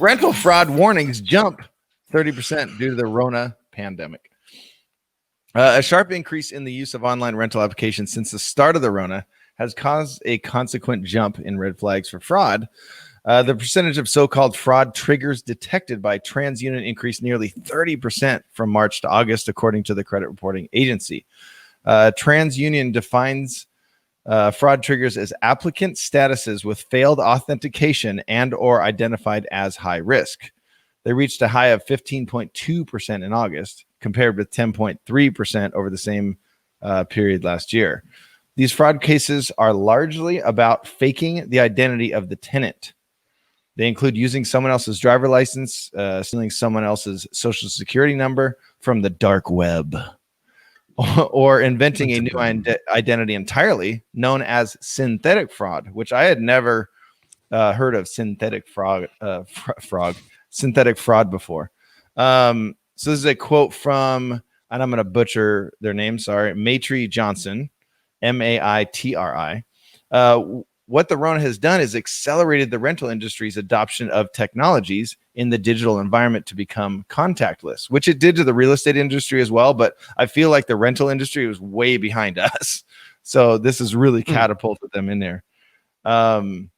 Rental fraud warnings jump 30% due to the Rona pandemic. A sharp increase in the use of online rental applications since the start of the Rona has caused a consequent jump in red flags for fraud. The percentage of so-called fraud triggers detected by TransUnion increased nearly 30% from March to August, according to the credit reporting agency. TransUnion defines fraud triggers as applicant statuses with failed authentication and or identified as high risk. They reached a high of 15.2% in August, compared with 10.3% over the same period last year. These fraud cases are largely about faking the identity of the tenant. They include using someone else's driver license, stealing someone else's social security number from the dark web, or inventing a new identity entirely, known as synthetic fraud, which I had never heard of synthetic fraud before. So this is a quote from, and I'm going to butcher their name, sorry, Maitri Johnson, Maitri. What the Rona has done is accelerated the rental industry's adoption of technologies in the digital environment to become contactless, which it did to the real estate industry as well. But I feel like the rental industry was way behind us. So this has really catapulted them in there. And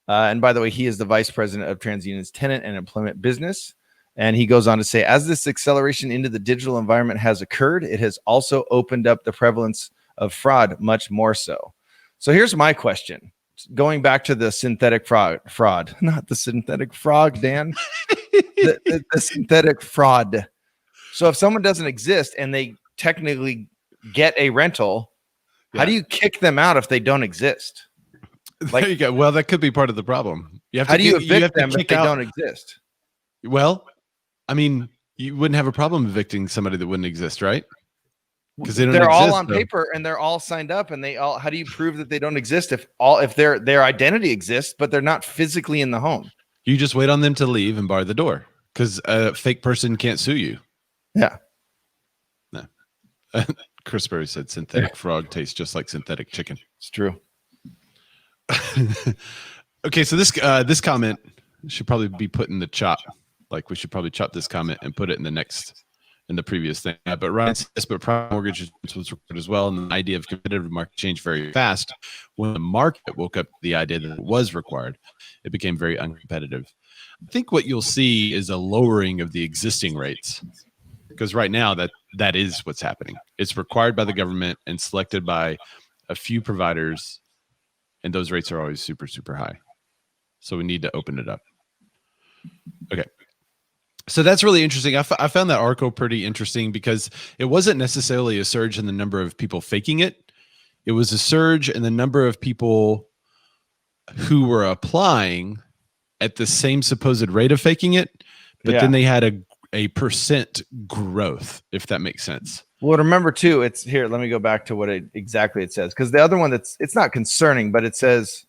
by the way, he is the vice president of TransUnion's tenant and employment business. And he goes on to say, as this acceleration into the digital environment has occurred, it has also opened up the prevalence of fraud much more so. So here's my question. Going back to the synthetic fraud, not the synthetic frog, Dan, the synthetic fraud. So if someone doesn't exist and they technically get a rental, how do you kick them out if they don't exist? Like, there you go. Well, that could be part of the problem. How do you evict them if they don't exist? Well, I mean, you wouldn't have a problem evicting somebody that wouldn't exist, right? Because they're all on paper and they're all signed up, and they all. How do you prove that they don't exist if their identity exists but they're not physically in the home? You just wait on them to leave and bar the door, because a fake person can't sue you. Yeah. No. Chris Berry said synthetic frog tastes just like synthetic chicken. It's true. Okay, so this comment should probably be put in the chop. Like, we should probably chop this comment and put it in the previous thing. But Ryan says, but prime mortgage was required as well, and the idea of competitive market changed very fast. When the market woke up to the idea that it was required, it became very uncompetitive. I think what you'll see is a lowering of the existing rates, because right now that is what's happening. It's required by the government and selected by a few providers, and those rates are always super, super high. So we need to open it up. Okay. So that's really interesting. I found that article pretty interesting because it wasn't necessarily a surge in the number of people faking it. It was a surge in the number of people who were applying at the same supposed rate of faking it, but then they had a percent growth, if that makes sense. Well, remember too, it's here. Let me go back to what exactly it says, because the other one it's not concerning, but it says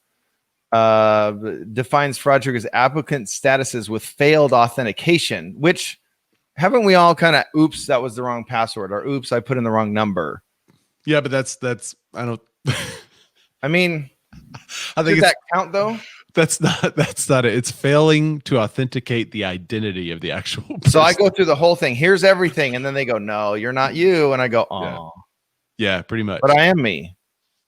defines fraud triggers applicant statuses with failed authentication, which haven't we all kind of, oops, that was the wrong password, or oops, I put in the wrong number. Yeah, but that's I don't. I mean, I think does that count though? That's not it. It's failing to authenticate the identity of the actual person. So I go through the whole thing. Here's everything, and then they go, "No, you're not you," and I go, "Oh, yeah, pretty much." But I am me.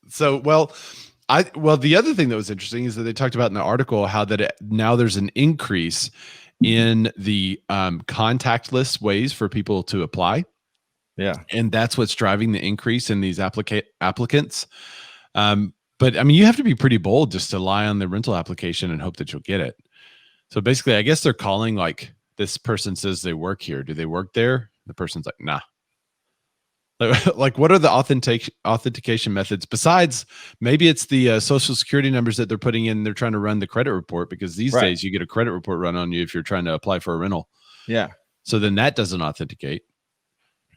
So the other thing that was interesting is that they talked about in the article how that now there's an increase in the contactless ways for people to apply. Yeah, and that's what's driving the increase in these applicants. But I mean, you have to be pretty bold just to lie on the rental application and hope that you'll get it. So basically, I guess they're calling, like, this person says they work here. Do they work there? The person's like, nah. Like, what are the authentication methods besides maybe it's the social security numbers that they're putting in? They're trying to run the credit report, because these days you get a credit report run on you if you're trying to apply for a rental. Yeah. So then that doesn't authenticate.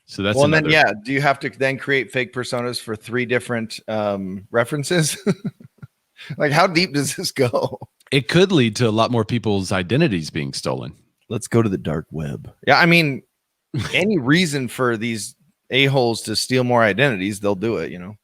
So that's and then do you have to then create fake personas for 3 different references? Like, how deep does this go? It could lead to a lot more people's identities being stolen. Let's go to the dark web. Yeah, I mean, any reason for these a-holes to steal more identities, they'll do it, you know.